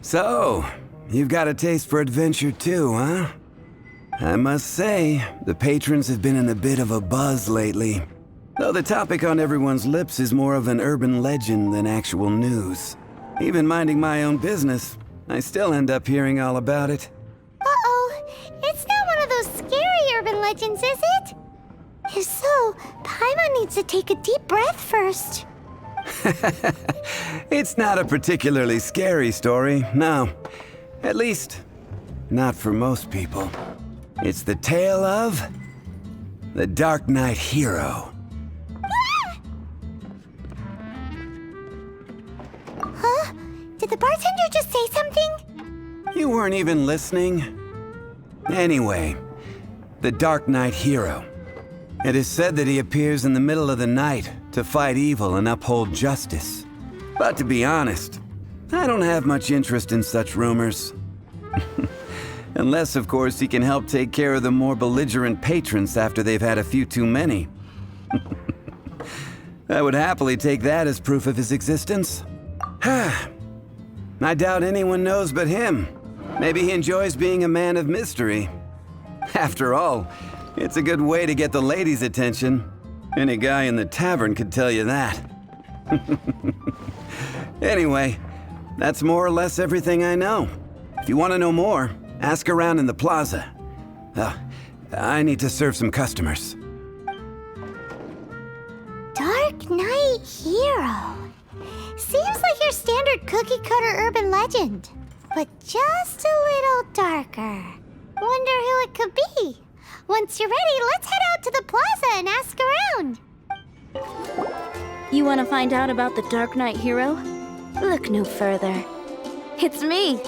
So, you've got a taste for adventure too, huh? I must say, the patrons have been in a bit of a buzz lately. Though the topic on everyone's lips is more of an urban legend than actual news. Even minding my own business, I still end up hearing all about it. Uh-oh, it's not one of those scary urban legends, is it? If so, Paimon needs to take a deep breath first. It's not a particularly scary story, no. At least, not for most people. It's the tale of the Dark Knight Hero. Huh? Did the bartender just say something? You weren't even listening. Anyway, the Dark Knight Hero. It is said that he appears in the middle of the night to fight evil and uphold justice. But to be honest, I don't have much interest in such rumors. Unless, of course, he can help take care of the more belligerent patrons after they've had a few too many. I would happily take that as proof of his existence. I doubt anyone knows but him. Maybe he enjoys being a man of mystery. After all, it's a good way to get the ladies' attention. Any guy in the tavern could tell you that. Anyway, that's more or less everything I know. If you want to know more, ask around in the plaza. I need to serve some customers. Dark Knight Hero. Seems like your standard cookie-cutter urban legend, but just a little darker. Wonder who it could be. Once you're ready, let's head out to the plaza and ask around. You want to find out about the Dark Knight Hero? Look no further. It's me.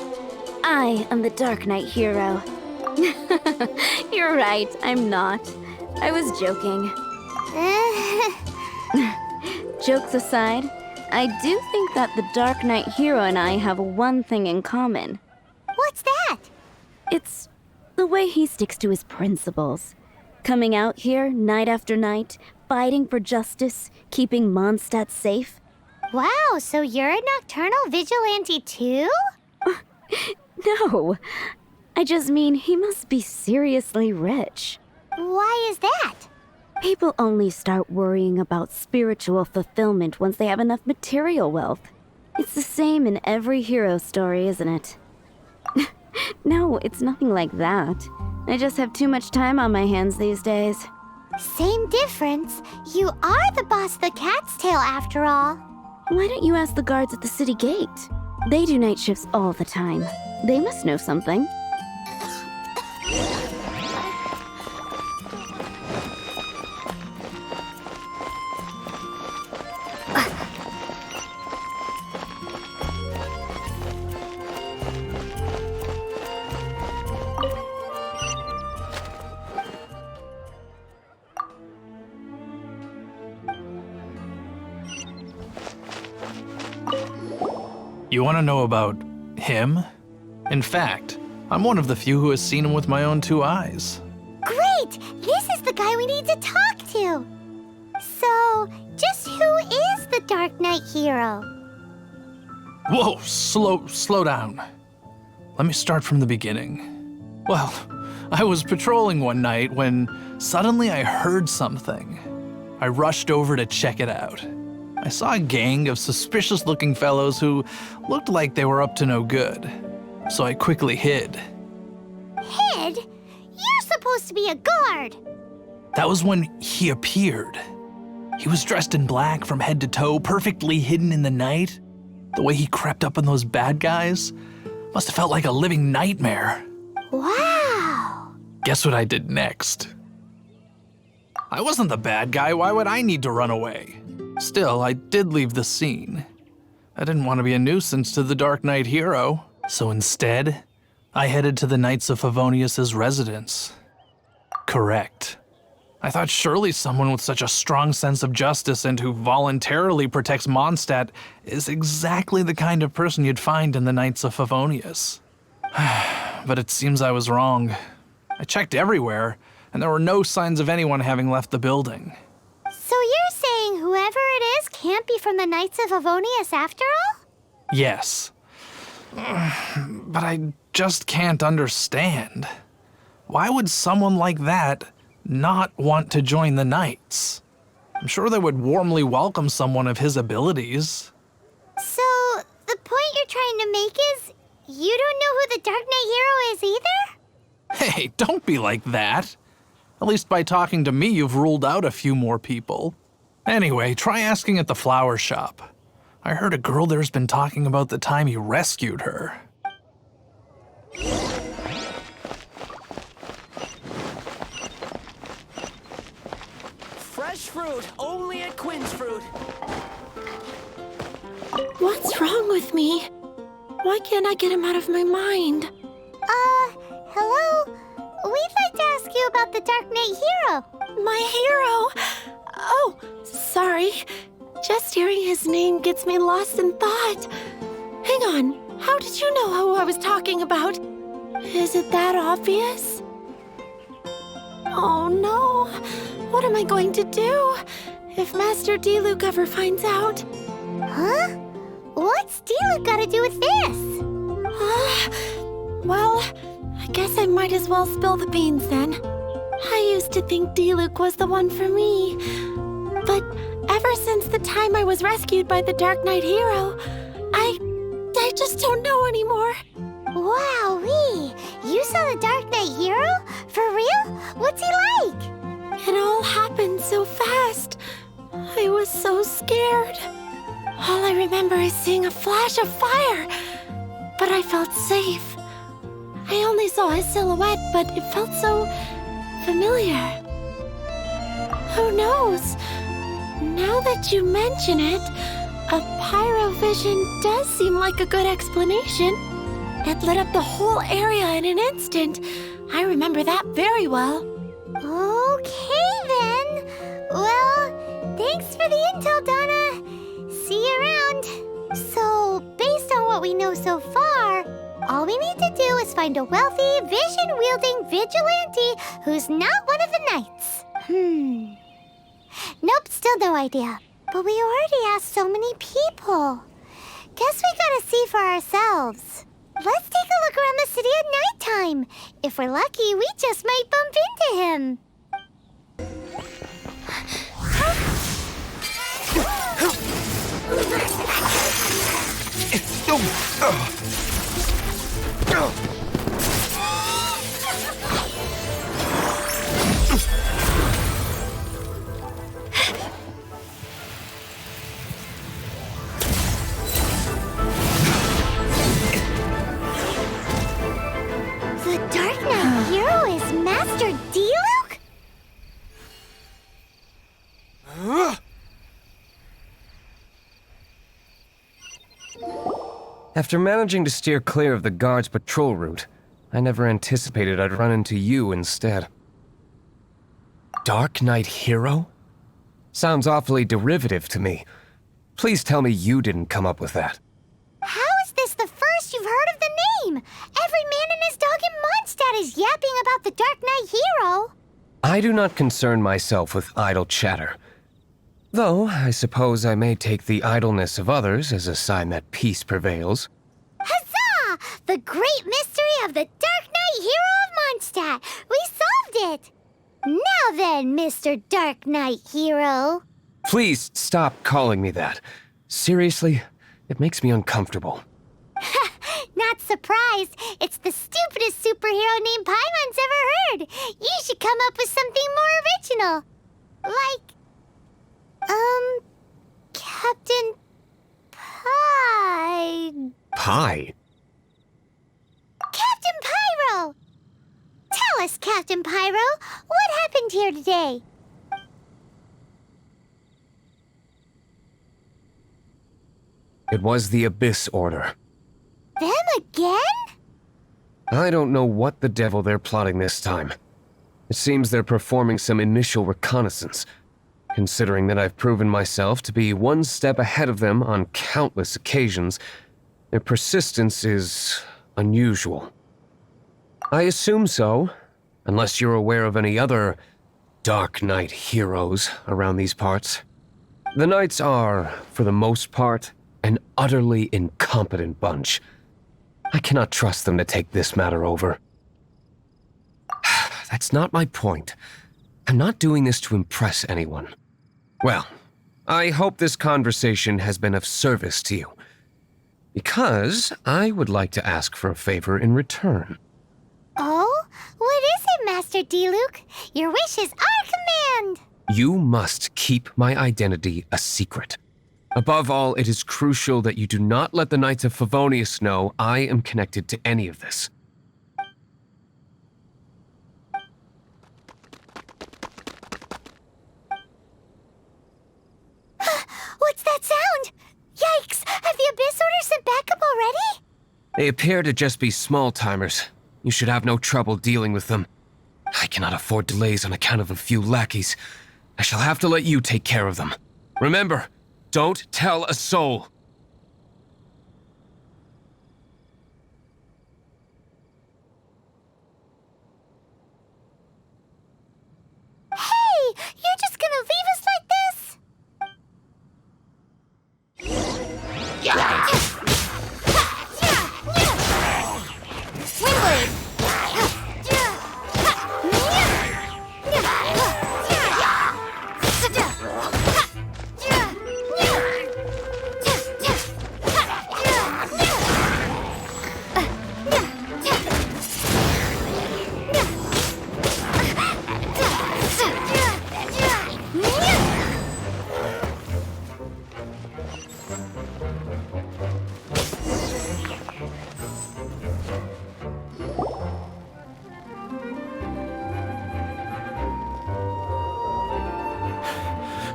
I am the Dark Knight Hero. You're right, I'm not. I was joking. Jokes aside, I do think that the Dark Knight Hero and I have one thing in common. What's that? It's the way he sticks to his principles. Coming out here night after night, fighting for justice, keeping Mondstadt safe. Wow, so you're a nocturnal vigilante too? No, I just mean he must be seriously rich. Why is that? People only start worrying about spiritual fulfillment once they have enough material wealth. It's the same in every hero story, isn't it? No, it's nothing like that. I just have too much time on my hands these days. Same difference. You are the boss of the Cat's Tail after all. Why don't you ask the guards at the city gate? They do night shifts all the time. They must know something. You want to know about him? In fact, I'm one of the few who has seen him with my own two eyes. Great! This is the guy we need to talk to. So, just who is the Dark Knight Hero? Whoa, slow down. Let me start from the beginning. Well, I was patrolling one night when suddenly I heard something. I rushed over to check it out. I saw a gang of suspicious-looking fellows who looked like they were up to no good. So I quickly hid. Hid? You're supposed to be a guard. That was when he appeared. He was dressed in black from head to toe, perfectly hidden in the night. The way he crept up on those bad guys must have felt like a living nightmare. Wow. Guess what I did next? I wasn't the bad guy. Why would I need to run away? Still, I did leave the scene. I didn't want to be a nuisance to the Dark Knight Hero, so instead, I headed to the Knights of Favonius' residence. Correct. I thought surely someone with such a strong sense of justice and who voluntarily protects Mondstadt is exactly the kind of person you'd find in the Knights of Favonius. But it seems I was wrong. I checked everywhere, and there were no signs of anyone having left the building. So you're saying whoever it is can't be from the Knights of Favonius after all? Yes. But I just can't understand. Why would someone like that not want to join the Knights? I'm sure they would warmly welcome someone of his abilities. So, the point you're trying to make is you don't know who the Dark Knight Hero is either? Hey, don't be like that. At least by talking to me, you've ruled out a few more people. Anyway, try asking at the flower shop. I heard a girl there's been talking about the time you rescued her. Fresh fruit, only at Quinn's Fruit. What's wrong with me? Why can't I get him out of my mind? Hello? We'd like to ask you about the Dark Knight Hero. My hero! Oh, sorry. Just hearing his name gets me lost in thought. Hang on, how did you know who I was talking about? Is it that obvious? Oh no, what am I going to do if Master D-Luke ever finds out? Huh? What's D-Luke got to do with this? Well, I guess I might as well spill the beans then. I used to think D-Luke was the one for me. But ever since the time I was rescued by the Dark Knight Hero, I just don't know anymore. Wowee! You saw the Dark Knight Hero? For real? What's he like? It all happened so fast. I was so scared. All I remember is seeing a flash of fire, but I felt safe. I only saw his silhouette, but it felt so familiar. Who knows? Now that you mention it, a pyrovision does seem like a good explanation. It lit up the whole area in an instant. I remember that very well. Okay then. Well, thanks for the intel, Donna. See you around. So, based on what we know so far, all we need to do is find a wealthy, vision-wielding vigilante who's not one of the knights. Nope, still no idea. But we already asked so many people. Guess we gotta see for ourselves. Let's take a look around the city at nighttime. If we're lucky, we just might bump into him. The Dark Knight Hero is Master D-Luke? After managing to steer clear of the guards' patrol route, I never anticipated I'd run into you instead. Dark Knight Hero? Sounds awfully derivative to me. Please tell me you didn't come up with that. How is this the first you've heard of the name? Every man and his dog in Mondstadt is yapping about the Dark Knight Hero. I do not concern myself with idle chatter. Though, I suppose I may take the idleness of others as a sign that peace prevails. Huzzah! The great mystery of the Dark Knight Hero of Mondstadt. We solved it. Now then, Mr. Dark Knight Hero. Please stop calling me that. Seriously, it makes me uncomfortable. Not surprised. It's the stupidest superhero name Paimon's ever heard. You should come up with something more original. Like, Captain Pie. Pie? Captain Pyro! Tell us, Captain Pyro, what happened here today? It was the Abyss Order. Them again? I don't know what the devil they're plotting this time. It seems they're performing some initial reconnaissance. Considering that I've proven myself to be one step ahead of them on countless occasions, their persistence is unusual. I assume so, unless you're aware of any other Dark Knight heroes around these parts. The Knights are, for the most part, an utterly incompetent bunch. I cannot trust them to take this matter over. That's not my point. I'm not doing this to impress anyone. Well, I hope this conversation has been of service to you. Because I would like to ask for a favor in return. Oh? What is it, Master D-Luke? Your wish is our command! You must keep my identity a secret. Above all, it is crucial that you do not let the Knights of Favonius know I am connected to any of this. What's that sound? Yikes! Have the Abyss Order sent backup already? They appear to just be small-timers. You should have no trouble dealing with them. I cannot afford delays on account of a few lackeys. I shall have to let you take care of them. Remember, don't tell a soul. Hey! You're just gonna leave us like this? Windblade!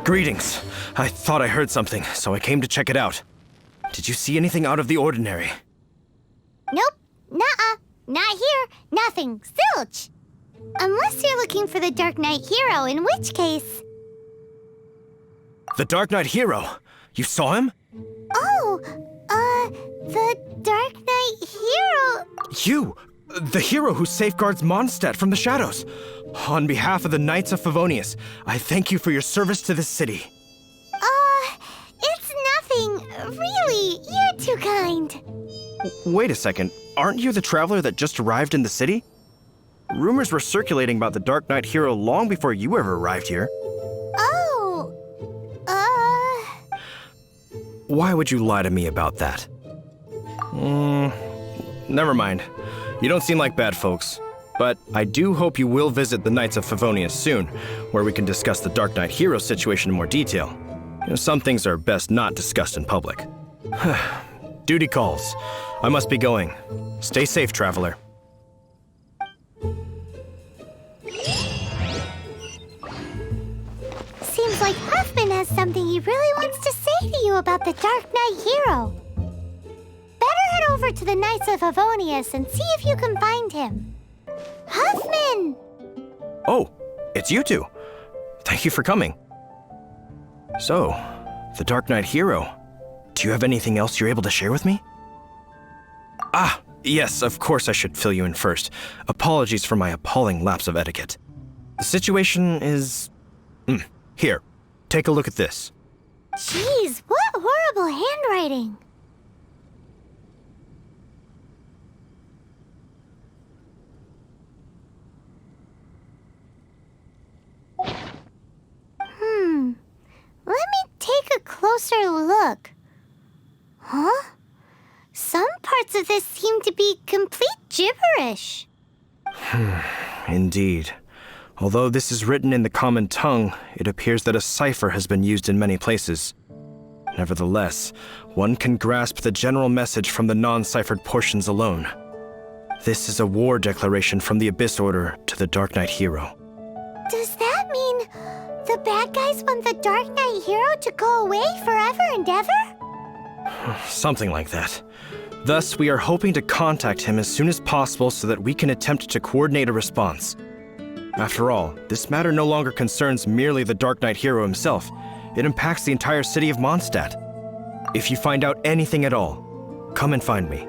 Greetings. I thought I heard something, so I came to check it out. Did you see anything out of the ordinary? Nope. Nuh-uh. Not here. Nothing. Zilch. Unless you're looking for the Dark Knight hero, in which case... The Dark Knight hero? You saw him? Oh, the Dark Knight hero... You! The hero who safeguards Mondstadt from the shadows. On behalf of the Knights of Favonius, I thank you for your service to this city. It's nothing. Really, you're too kind. Wait a second. Aren't you the traveler that just arrived in the city? Rumors were circulating about the Dark Knight hero long before you ever arrived here. Oh, Why would you lie to me about that? Never mind. You don't seem like bad folks. But I do hope you will visit the Knights of Favonius soon, where we can discuss the Dark Knight hero situation in more detail. Some things are best not discussed in public. Duty calls. I must be going. Stay safe, traveler. seems like Huffman has something he really wants to say to you about the Dark Knight hero. Better head over to the Knights of Favonius and see if you can find him. Huffman! Oh, it's you two. Thank you for coming. So, the Dark Knight hero. Do you have anything else you're able to share with me? Ah, yes, of course I should fill you in first. Apologies for my appalling lapse of etiquette. The situation is... Here, take a look at this. Jeez, what horrible handwriting. Let me take a closer look. Huh? Some parts of this seem to be complete gibberish. Indeed. Although this is written in the common tongue, it appears that a cipher has been used in many places. Nevertheless, one can grasp the general message from the non-ciphered portions alone. This is a war declaration from the Abyss Order to the Dark Knight hero. Does that mean the bad guys want the Dark Knight hero to go away forever and ever? Something like that. Thus, we are hoping to contact him as soon as possible so that we can attempt to coordinate a response. After all, this matter no longer concerns merely the Dark Knight hero himself. It impacts the entire city of Mondstadt. If you find out anything at all, come and find me.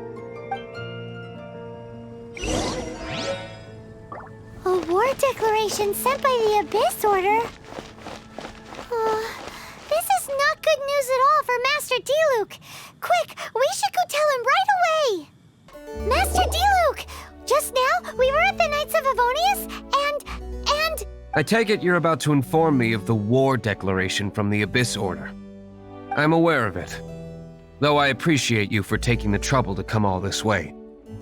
A war declaration sent by the Abyss Order? This is not good news at all for Master D-Luke. Quick, we should go tell him right away! I take it you're about to inform me of the war declaration from the Abyss Order. I'm aware of it, though I appreciate you for taking the trouble to come all this way.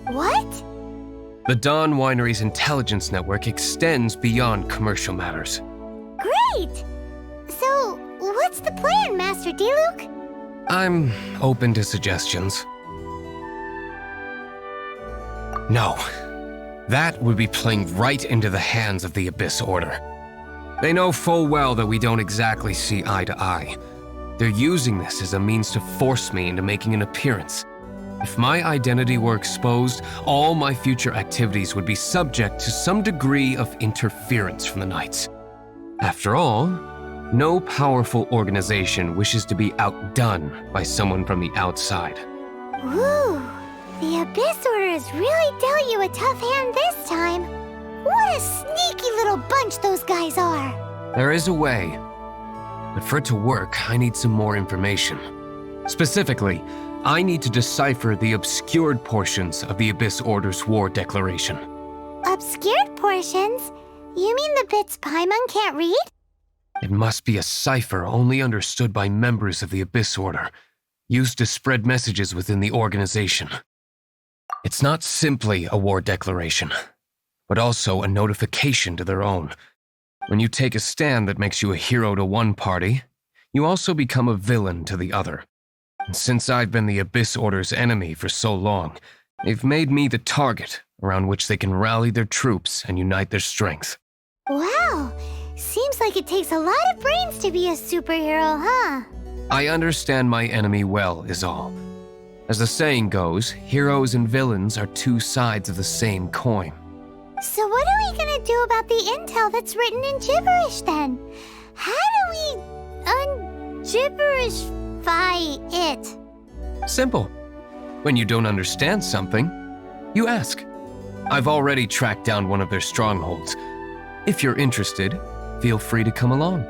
What? The Dawn Winery's intelligence network extends beyond commercial matters. Great! So, what's the plan, Master Diluc? I'm open to suggestions. No. That would be playing right into the hands of the Abyss Order. They know full well that we don't exactly see eye to eye. They're using this as a means to force me into making an appearance. If my identity were exposed, all my future activities would be subject to some degree of interference from the Knights. After all, no powerful organization wishes to be outdone by someone from the outside. Ooh, the Abyss Order has really dealt you a tough hand this time. What a sneaky little bunch those guys are. There is a way, but for it to work, I need some more information. Specifically, I need to decipher the obscured portions of the Abyss Order's war declaration. Obscured portions? You mean the bits Paimon can't read? It must be a cipher only understood by members of the Abyss Order, used to spread messages within the organization. It's not simply a war declaration, but also a notification to their own. When you take a stand that makes you a hero to one party, you also become a villain to the other. And since I've been the Abyss Order's enemy for so long, they've made me the target around which they can rally their troops and unite their strength. Wow, seems like it takes a lot of brains to be a superhero, huh? I understand my enemy well, is all. As the saying goes, heroes and villains are two sides of the same coin. So what are we gonna do about the intel that's written in gibberish then? How do we un-gibberishify it? Simple. When you don't understand something, you ask. I've already tracked down one of their strongholds. If you're interested, feel free to come along.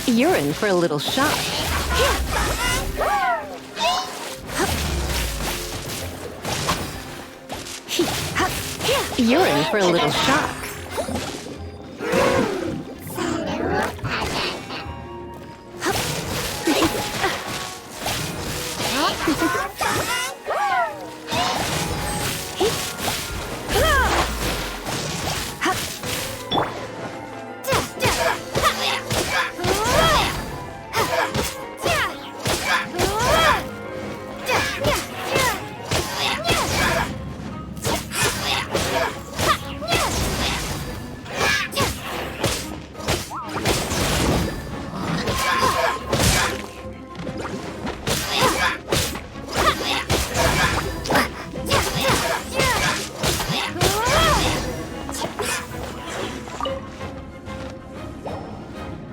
You're in for a little shock. You're in for a little shock.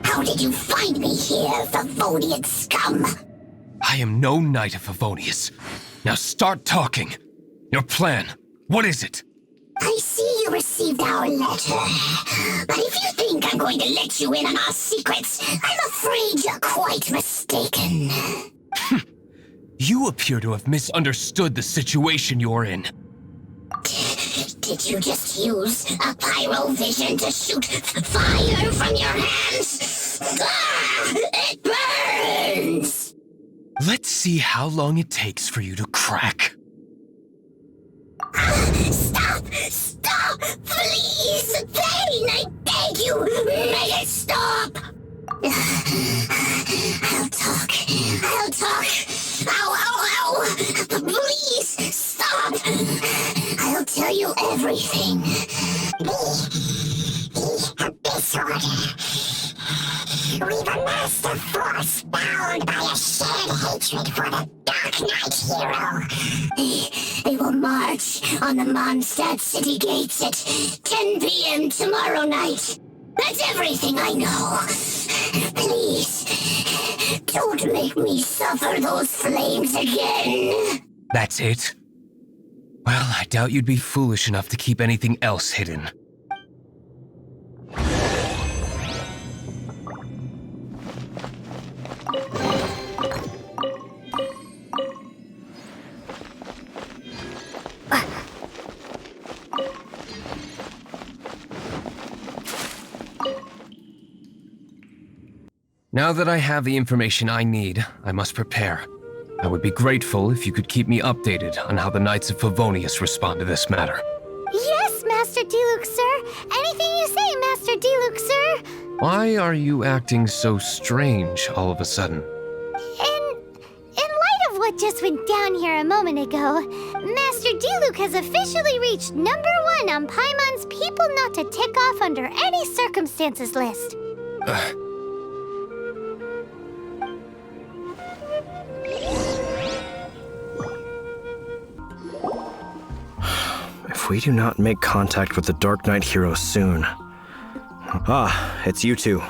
How did you find me here, Favonian scum? I am no knight of Favonius. Now start talking. Your plan, what is it? I see you received our letter. But if you think I'm going to let you in on our secrets, I'm afraid you're quite mistaken. You appear to have misunderstood the situation you're in. Did you just use a pyrovision to shoot fire from your hands? Ah, it burns! Let's see how long it takes for you to crack. Stop! Stop! Please! Pain! I beg you! Make it stop! I'll talk. I'll talk. Ow, ow, ow! Please! Stop! I'll tell you everything. The Abyss Order. We've amassed a force bound by a shared hatred for the Dark Knight hero. They will march on the Mondstadt city gates at 10 p.m. tomorrow night. That's everything I know. Please, don't make me suffer those flames again. That's it? Well, I doubt you'd be foolish enough to keep anything else hidden. Now that I have the information I need, I must prepare. I would be grateful if you could keep me updated on how the Knights of Favonius respond to this matter. Yes, Master Diluc, sir. Anything you say, Master Diluc, sir. Why are you acting so strange all of a sudden? In light of what just went down here a moment ago, Master Diluc has officially reached #1 on Paimon's People Not to Tick Off Under Any Circumstances list. If we do not make contact with the Dark Knight hero soon... Ah, it's you two.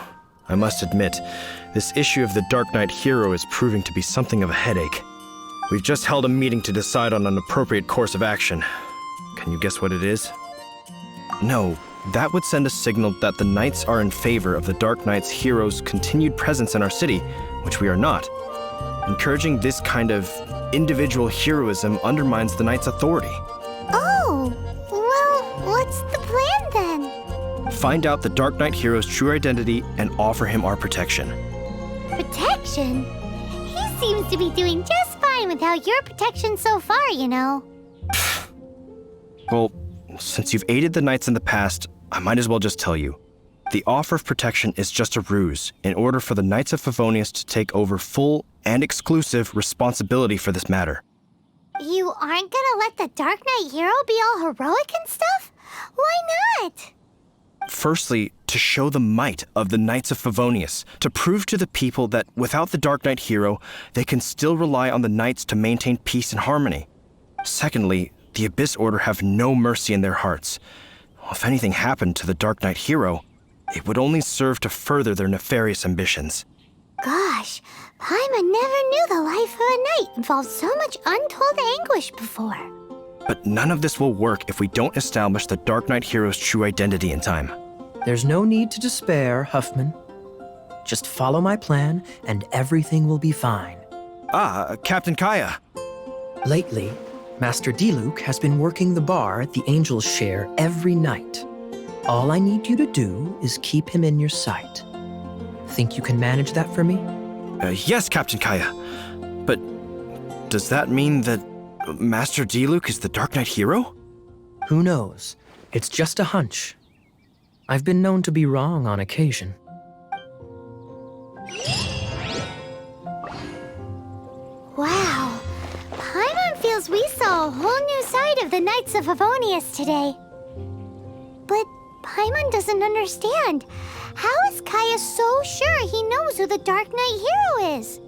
I must admit, this issue of the Dark Knight hero is proving to be something of a headache. We've just held a meeting to decide on an appropriate course of action. Can you guess what it is? No, that would send a signal that the Knights are in favor of the Dark Knight's hero's continued presence in our city, which we are not. Encouraging this kind of individual heroism undermines the Knight's authority. Oh, well, what's the plan then? Find out the Dark Knight hero's true identity and offer him our protection. Protection? He seems to be doing just fine without your protection so far, you know. Well, since you've aided the Knights in the past, I might as well just tell you. The offer of protection is just a ruse in order for the Knights of Favonius to take over full and exclusive responsibility for this matter. You aren't gonna let the Dark Knight hero be all heroic and stuff? Why not? Firstly, to show the might of the Knights of Favonius, to prove to the people that without the Dark Knight hero, they can still rely on the Knights to maintain peace and harmony. Secondly, the Abyss Order have no mercy in their hearts. If anything happened to the Dark Knight hero, it would only serve to further their nefarious ambitions. Gosh, Paimon never knew the life of a knight involved so much untold anguish before. But none of this will work if we don't establish the Dark Knight hero's true identity in time. There's no need to despair, Huffman. Just follow my plan, and everything will be fine. Captain Kaya. Lately, Master Diluc has been working the bar at the Angel's Share every night. All I need you to do is keep him in your sight. Think you can manage that for me? Yes, Captain Kaya. But does that mean that Master Diluc is the Dark Knight hero? Who knows? It's just a hunch. I've been known to be wrong on occasion. Wow. Paimon feels we saw a whole new side of the Knights of Favonius today. But Paimon doesn't understand. How is Kaya so sure he knows who the Dark Knight hero is?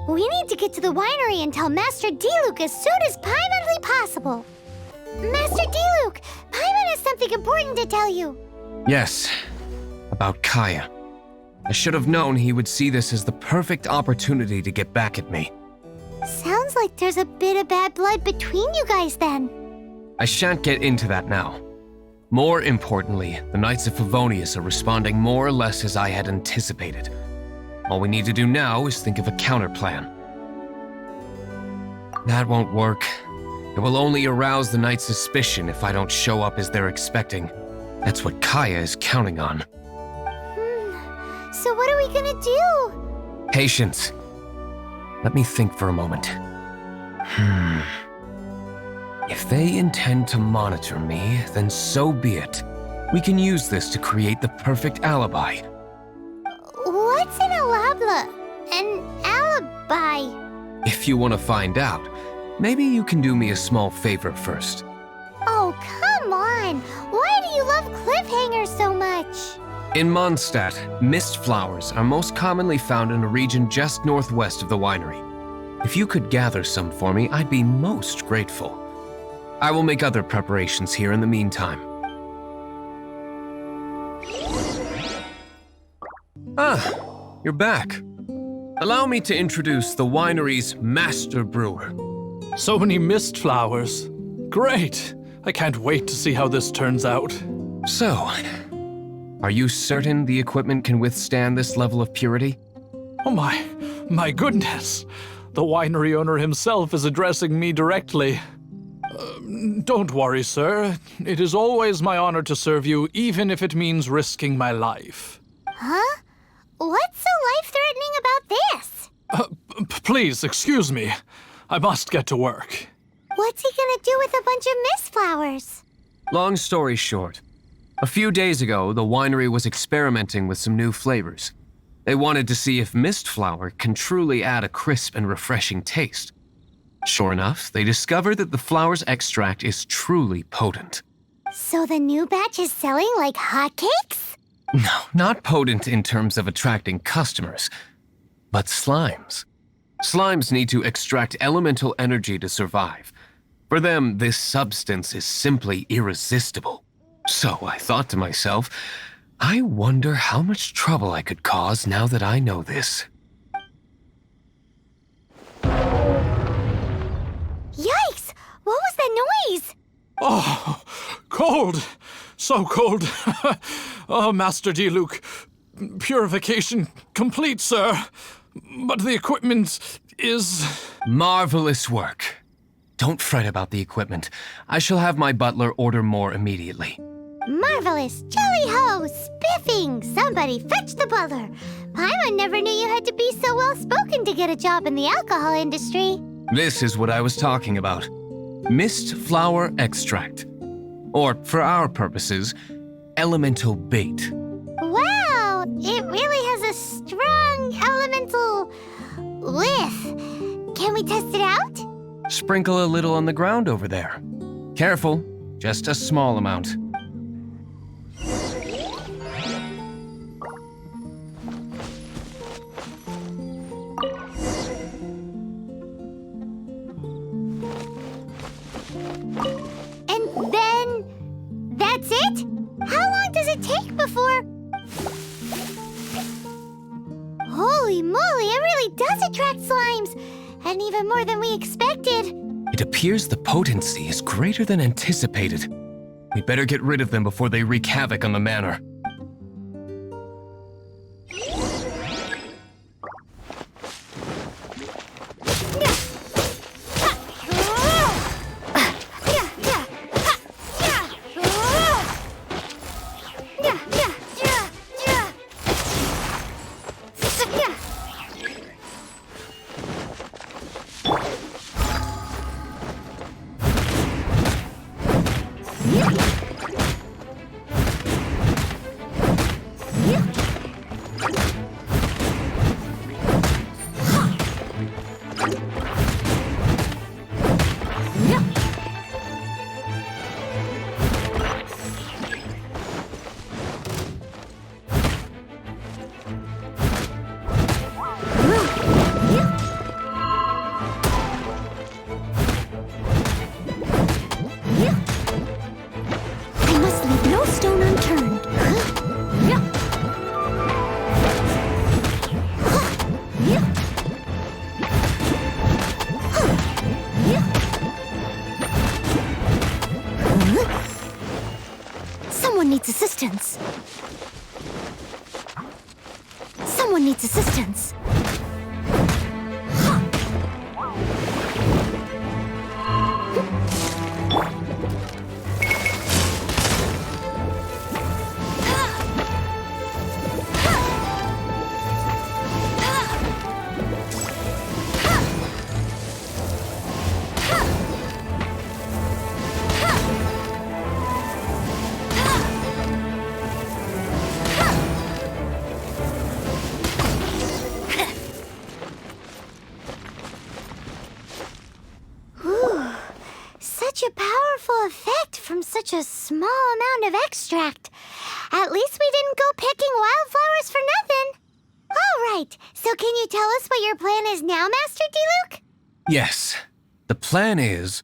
We need to get to the winery and tell Master Diluc as soon as humanly possible. Master Diluc, Paimon has something important to tell you. Yes, about Kaya. I should have known he would see this as the perfect opportunity to get back at me. Sounds like there's a bit of bad blood between you guys then. I shan't get into that now. More importantly, the Knights of Favonius are responding more or less as I had anticipated. All we need to do now is think of a counterplan. That won't work. It will only arouse the Knights' suspicion if I don't show up as they're expecting. That's what Kaya is counting on. So what are we gonna do? Patience. Let me think for a moment. If they intend to monitor me, then so be it. We can use this to create the perfect alibi. What's an alabla? An alibi? If you want to find out, maybe you can do me a small favor first. Oh, come on! Why do you love cliffhangers so much? In Mondstadt, mist flowers are most commonly found in a region just northwest of the winery. If you could gather some for me, I'd be most grateful. I will make other preparations here in the meantime. Ah, you're back. Allow me to introduce the winery's master brewer. So many mist flowers. Great! I can't wait to see how this turns out. So, are you certain the equipment can withstand this level of purity? Oh my goodness! The winery owner himself is addressing me directly. Don't worry, sir. It is always my honor to serve you, even if it means risking my life. Huh? What's so life-threatening about this? Please, excuse me. I must get to work. What's he gonna do with a bunch of mist flowers? Long story short, a few days ago, the winery was experimenting with some new flavors. They wanted to see if mist flower can truly add a crisp and refreshing taste. Sure enough, they discovered that the flower's extract is truly potent. So the new batch is selling like hotcakes? No, not potent in terms of attracting customers, but slimes. Slimes need to extract elemental energy to survive. For them, this substance is simply irresistible. So I thought to myself, I wonder how much trouble I could cause now that I know this. Yikes! What was that noise? Oh, cold! So cold. Oh, Master Diluc. Purification complete, sir. But the equipment is... Marvelous work. Don't fret about the equipment. I shall have my butler order more immediately. Marvelous! Jolly-ho! Spiffing! Somebody fetch the butler! Paimon never knew you had to be so well-spoken to get a job in the alcohol industry. This is what I was talking about. Mist flower extract. Or, for our purposes, elemental bait. Wow! It really has a strong elemental whiff. Can we test it out? Sprinkle a little on the ground over there. Careful, just a small amount. And then... that's it? How long does it take before... Holy moly, it really does attract slimes! And even more than we expected. It appears the potency is greater than anticipated. We better get rid of them before they wreak havoc on the manor. Someone needs assistance. Such a powerful effect from such a small amount of extract. At least we didn't go picking wildflowers for nothing. All right, so can you tell us what your plan is now, Master Diluc? Yes, the plan is...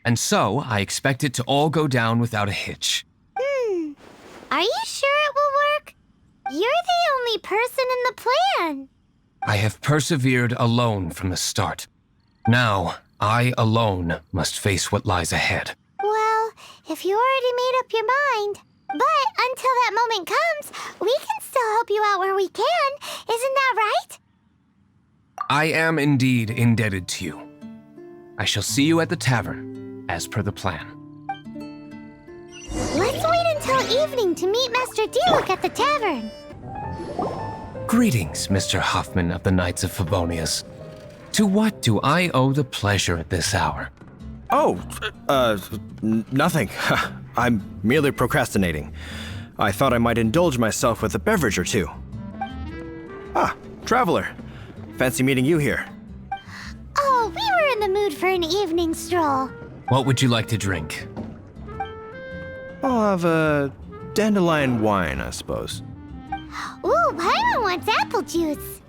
And so, I expect it to all go down without a hitch. Are you sure it will work? You're the only person in the plan. I have persevered alone from the start. Now, I alone must face what lies ahead. Well, if you already made up your mind. But until that moment comes, we can still help you out where we can. Isn't that right? I am indeed indebted to you. I shall see you at the tavern, as per the plan. Let's wait until evening to meet Master Diluc at the tavern. Greetings, Mr. Huffman of the Knights of Favonius. To what do I owe the pleasure at this hour? Oh, nothing. I'm merely procrastinating. I thought I might indulge myself with a beverage or two. Ah, Traveler. Fancy meeting you here. Oh, we were in the mood for an evening stroll. What would you like to drink? I'll have a dandelion wine, I suppose. Ooh, Paimon wants apple juice.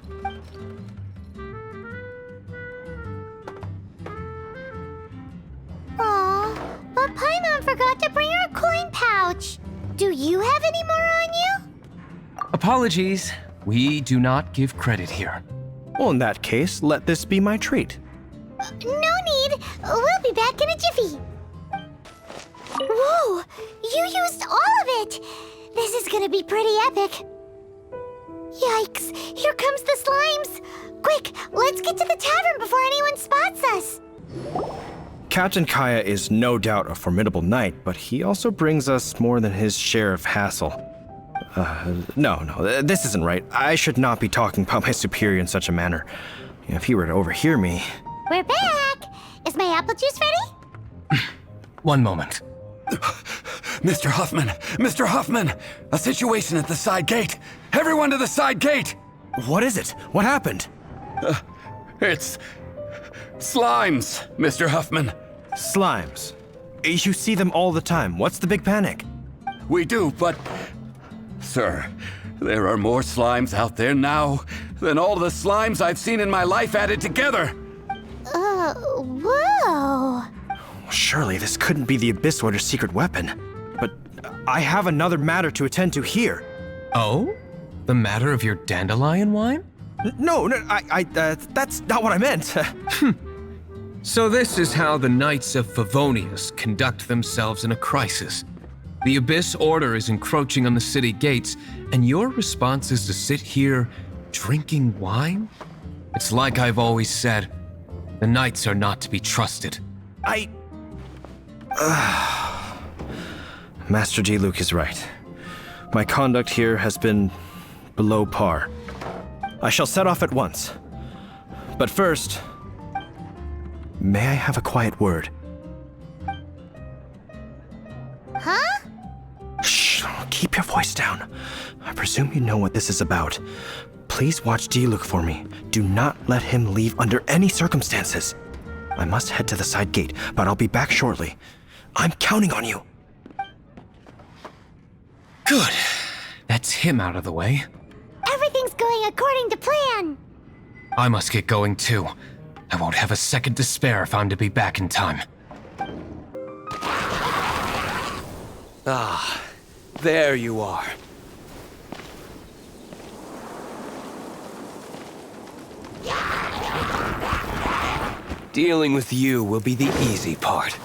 Aw, but Paimon forgot to bring her coin pouch. Do you have any more on you? Apologies. We do not give credit here. Well, in that case, let this be my treat. No need. We'll be back in a jiffy. Whoa, you used all of it. This is gonna be pretty epic. Yikes, here comes the slimes. Quick, let's get to the tavern before anyone spots us. Captain Kaya is no doubt a formidable knight, but he also brings us more than his share of hassle. No, this isn't right. I should not be talking about my superior in such a manner. If he were to overhear me... We're back. Is my apple juice ready? One moment. Mr. Huffman! Mr. Huffman! A situation at the side gate! Everyone to the side gate! What is it? What happened? It's... slimes, Mr. Huffman. Slimes. You see them all the time. What's the big panic? We do, but... Sir, there are more slimes out there now than all the slimes I've seen in my life added together! Whoa. Surely this couldn't be the Abyss Warder's secret weapon. But I have another matter to attend to here. Oh? The matter of your dandelion wine? No, that's not what I meant. So this is how the Knights of Favonius conduct themselves in a crisis. The Abyss Order is encroaching on the city gates, and your response is to sit here drinking wine? It's like I've always said, the Knights are not to be trusted. Master Diluc is right. My conduct here has been below par. I shall set off at once. But first, may I have a quiet word? Huh? Shh, keep your voice down. I presume you know what this is about. Please watch Diluc for me. Do not let him leave under any circumstances. I must head to the side gate, but I'll be back shortly. I'm counting on you. Good. That's him out of the way. Everything's going according to plan. I must get going too. I won't have a second to spare if I'm to be back in time. Ah, there you are. Dealing with you will be the easy part.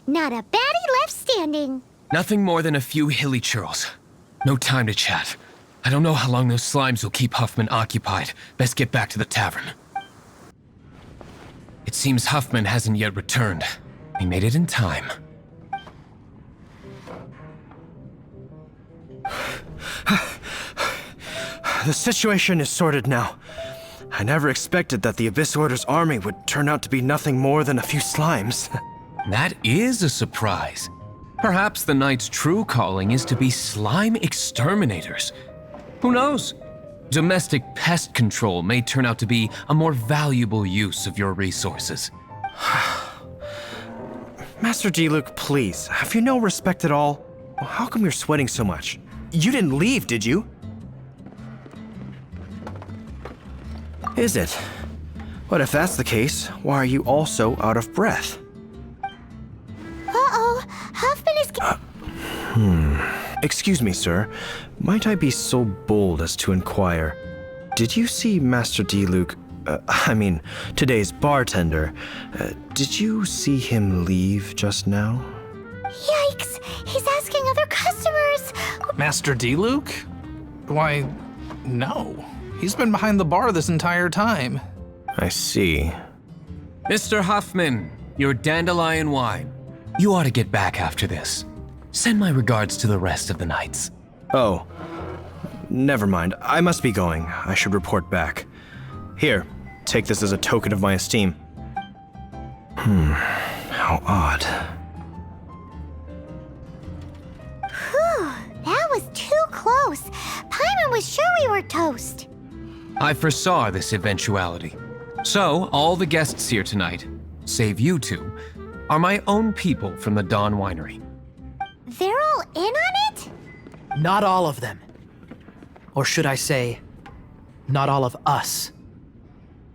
Not a baddie left standing. Nothing more than a few hilly churls. No time to chat. I don't know how long those slimes will keep Huffman occupied. Best get back to the tavern. It seems Huffman hasn't yet returned. He made it in time. The situation is sorted now. I never expected that the Abyss Order's army would turn out to be nothing more than a few slimes. That is a surprise. Perhaps the Knight's true calling is to be slime exterminators. Who knows? Domestic pest control may turn out to be a more valuable use of your resources. Master Diluc, please, have you no respect at all? How come you're sweating so much? You didn't leave, did you? Is it? But if that's the case, why are you also out of breath? Uh-oh, Huffman is... Excuse me, sir. Might I be so bold as to inquire, did you see Master Diluc, today's bartender, did you see him leave just now? Yikes, he's asking other customers. Master Diluc? Why, no. He's been behind the bar this entire time. I see. Mr. Huffman, your dandelion wine. You ought to get back after this. Send my regards to the rest of the knights. Oh, never mind. I must be going. I should report back. Here, take this as a token of my esteem. How odd. Whew, that was too close. Paimon was sure we were toast. I foresaw this eventuality. So, all the guests here tonight, save you two, are my own people from the Dawn Winery. They're all in on it? Not all of them. Or should I say, not all of us.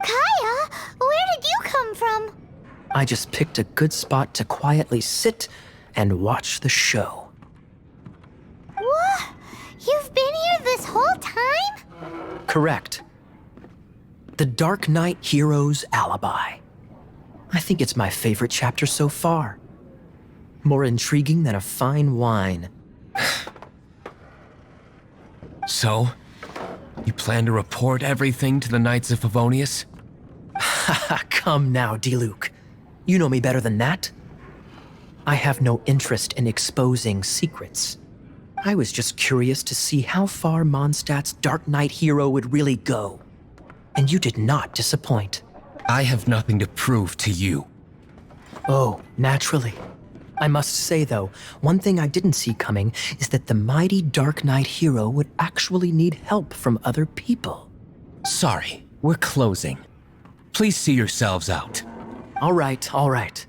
Kaya, where did you come from? I just picked a good spot to quietly sit and watch the show. What? You've been here this whole time? Correct. The Dark Knight Hero's Alibi. I think it's my favorite chapter so far. More intriguing than a fine wine. So, you plan to report everything to the Knights of Favonius? Come now, Diluc. You know me better than that. I have no interest in exposing secrets. I was just curious to see how far Mondstadt's Dark Knight hero would really go. And you did not disappoint. I have nothing to prove to you. Oh, naturally. I must say, though, one thing I didn't see coming is that the mighty Dark Knight hero would actually need help from other people. Sorry, we're closing. Please see yourselves out. All right, all right.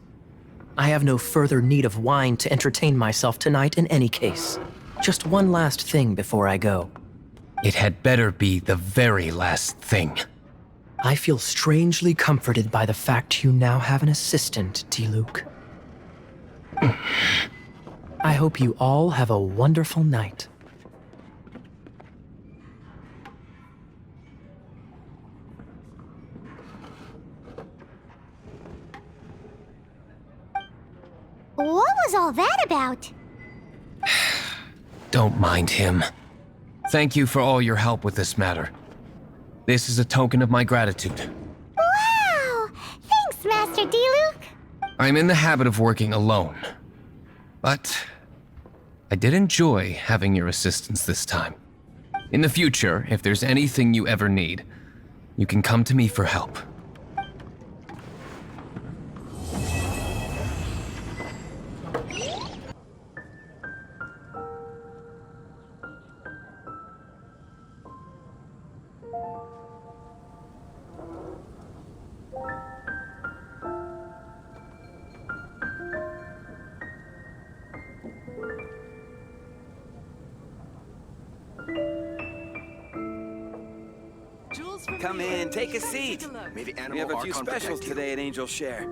I have no further need of wine to entertain myself tonight in any case. Just one last thing before I go. It had better be the very last thing. I feel strangely comforted by the fact you now have an assistant, D-Luke. I hope you all have a wonderful night. What was all that about? Don't mind him. Thank you for all your help with this matter. This is a token of my gratitude. Wow! Thanks, Master D-Luke. I'm in the habit of working alone. But I did enjoy having your assistance this time. In the future, if there's anything you ever need, you can come to me for help. Come in, take a seat. We have a few specials today at Angel Share.